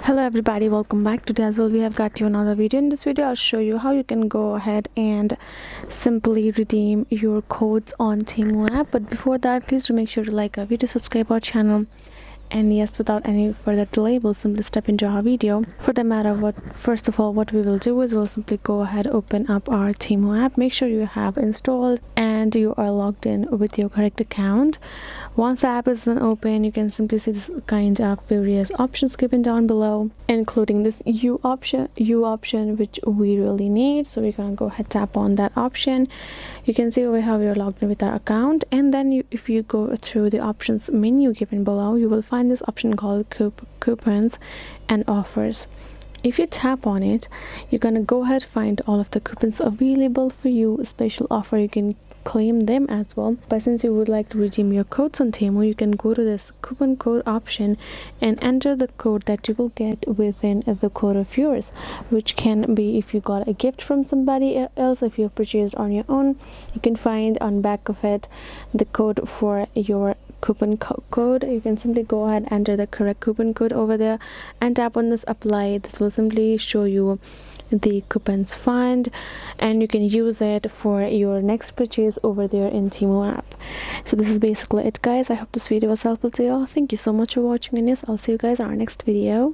Hello everybody, welcome back. Today as well we have got you another video. In this video I'll show you how you can go ahead and simply redeem your codes on Temu app. But before that, please do make sure to like our video, subscribe our channel, and yes, without any further delay, we'll simply step into our video. For the matter, first of all what we will do is we'll simply go ahead, open up our Temu app. Make sure you have installed and you are logged in with your correct account. Once the app is then open, you can simply see this kind of various options given down below, including this U option which we really need. So we're gonna go ahead, tap on that option. You can see over how we are logged in with our account, and then if you go through the options menu given below, you will find this option called coupons and offers. If you tap on it, you're gonna go ahead, find all of the coupons available for you. A special offer, you can claim them as well. But since you would like to redeem your codes on Temu, you can go to this coupon code option and enter the code that you will get within the code of yours, which can be if you got a gift from somebody else. If you purchased on your own, you can find on back of it the code for your coupon code. You can simply go ahead, enter the correct coupon code over there and tap on this apply. This will simply show you the coupons fund, and you can use it for your next purchase over there in Temu app. So this is basically it, guys. I hope this video was helpful to you all. Thank you so much for watching, and yes, I'll see you guys in our next video.